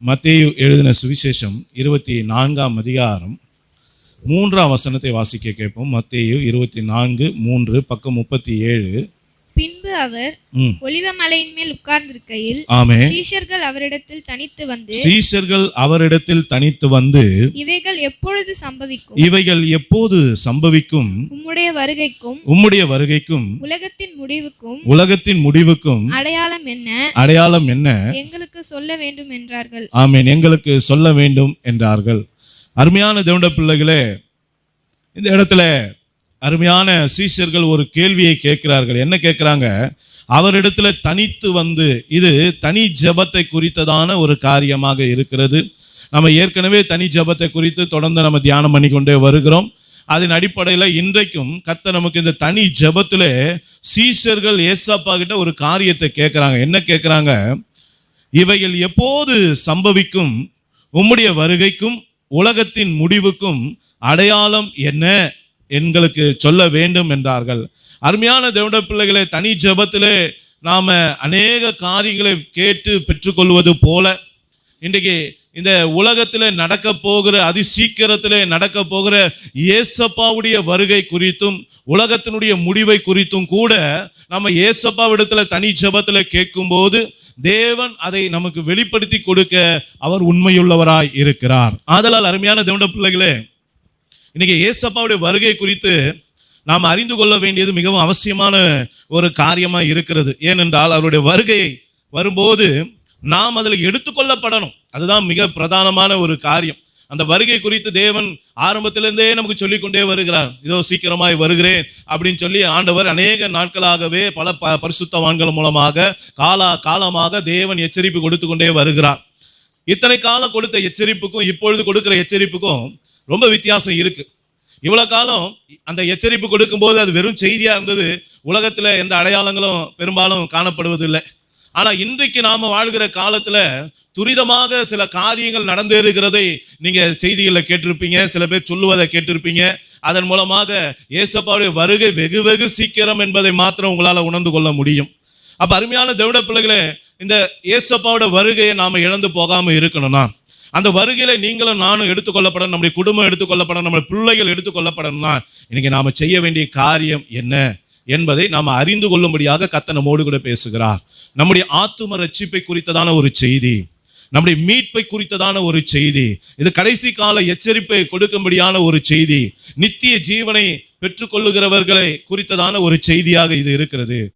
மத்தேயு எழுதின சுவிசேஷம் 24ஆம் அதிகாரம் 3ஆம் வசனத்தை வாசிக்க கேட்போம். மத்தேயு 24:3 பக்கம் 37. பின்பு அவர் ஒலிவ மலையின் மேல் உட்கார்ந்திருக்கையில் சீஷர்கள் அவரிடத்தில் தனித்து வந்து இவைகள் எப்போது சம்பவிக்கும் உம்முடைய வருகைக்கும் உலகத்தின் முடிவுக்கும் அடையாளம் என்ன எங்களுக்கு சொல்ல வேண்டும் என்றார்கள். ஆமென். எங்களுக்கு சொல்ல வேண்டும் என்றார்கள். அருமையான தேவனுடைய பிள்ளைகளே, இந்த இடத்துல அருமையான சீஷர்கள் ஒரு கேள்வியை கேட்கிறார்கள். என்ன கேட்கிறாங்க? அவரிடத்துல தனித்து வந்து, இது தனி ஜெபத்தை குறித்ததான ஒரு காரியமாக இருக்கிறது. நம்ம ஏற்கனவே தனி ஜெபத்தை குறித்து தொடர்ந்து நம்ம தியானம் பண்ணி கொண்டே வருகிறோம். அதன் அடிப்படையில் இன்றைக்கும் கர்த்தர் நமக்கு இந்த தனி ஜெபத்திலே சீஷர்கள் ஏசப்பா கிட்ட ஒரு காரியத்தை கேட்கிறாங்க. என்ன கேட்கிறாங்க? இவைகள் எப்போது சம்பவிக்கும், உம்முடைய வருகைக்கும் உலகத்தின் முடிவுக்கும் அடையாளம் என்ன எங்களுக்கு சொல்ல வேண்டும் என்றார்கள். அருமையான தேவனுடைய பிள்ளைகளே, தனி ஜெபத்திலே நாம அநேக காரியங்களை கேட்டு பெற்றுக்கொள்வது போல இன்றைக்கு இந்த உலகத்திலே நடக்க போகிற, அதி சீக்கிரத்திலே நடக்க போகிற ஏசப்பாவுடைய வருகை குறித்தும் உலகத்தினுடைய முடிவை குறித்தும் கூட நம்ம ஏசப்பாவிடத்துல தனி ஜெபத்தில் கேட்கும்போது தேவன் அதை நமக்கு வெளிப்படுத்தி கொடுக்க அவர் உண்மையுள்ளவராய் இருக்கிறார். ஆதலால் அருமையான தேவனுடைய பிள்ளைகளே, இன்னைக்கு ஏசப்பாவுடைய வருகை குறித்து நாம் அறிந்து கொள்ள வேண்டியது மிகவும் அவசியமான ஒரு காரியமா இருக்கிறது. ஏனென்றால் அவருடைய வருகை வரும்போது நாம் அதில் எடுத்துக்கொள்ளப்படணும். அதுதான் மிக பிரதானமான ஒரு காரியம். அந்த வருகை குறித்து தேவன் ஆரம்பத்திலிருந்தே நமக்கு சொல்லிக்கொண்டே வருகிறார். இதோ சீக்கிரமாய் வருகிறேன் அப்படின்னு சொல்லி ஆண்டவர் அநேக நாட்களாகவே பல பரிசுத்தவான்கள் மூலமாக காலமாக தேவன் எச்சரிப்பு கொடுத்து கொண்டே வருகிறார். இத்தனை காலம் கொடுத்த எச்சரிப்புக்கும் இப்பொழுது கொடுக்கிற எச்சரிப்புக்கும் ரொம்ப வித்தியாசம் இருக்கு. இவ்வளவு காலம் அந்த எச்சரிப்பு கொடுக்கும் போது அது வெறும் செய்தியா இருந்தது. உலகத்துல எந்த அடையாளங்களும் பெரும்பாலும் காணப்படுவதில்லை. ஆனா இன்றைக்கு நாம வாழ்கிற காலத்துல துரிதமாக சில காரியங்கள் நடந்தேறுகிறதை நீங்க செய்திகளை கேட்டிருப்பீங்க, சில பேர் சொல்லுவதை கேட்டிருப்பீங்க. அதன் மூலமாக ஏசப்பாவுடைய வருகை வெகு வெகு சீக்கிரம் என்பதை மாத்திரம் உங்களால உணர்ந்து கொள்ள முடியும். அப்ப அருமையான தேவனுடைய பிள்ளைகளே, இந்த ஏசப்பாவோட வருகையை நாம இழந்து போகாம இருக்கணும்னா, அந்த வருகையில நீங்களும் நானும் எடுத்துக்கொள்ளப்படணும், நம்முடைய குடும்பம் எடுத்துக்கொள்ளப்படணும், நம்முடைய பிள்ளைகள் எடுத்துக்கொள்ளப்படணும்னா இன்னைக்கு நாம செய்ய வேண்டிய காரியம் என்ன என்பதை நாம் அறிந்து கொள்ளும்படியாக கர்த்தர் நம்மோடு கூட பேசுகிறார். நம்முடைய ஆத்தும ரட்சிப்பை குறித்ததான ஒரு செய்தி, நம்முடைய மீட்பை குறித்ததான ஒரு செய்தி, இது கடைசி கால எச்சரிப்பை கொடுக்கும்படியான ஒரு செய்தி, நித்திய ஜீவனை பெற்றுக்கொள்ளுகிறவர்களை குறித்ததான ஒரு செய்தியாக இது இருக்கிறது.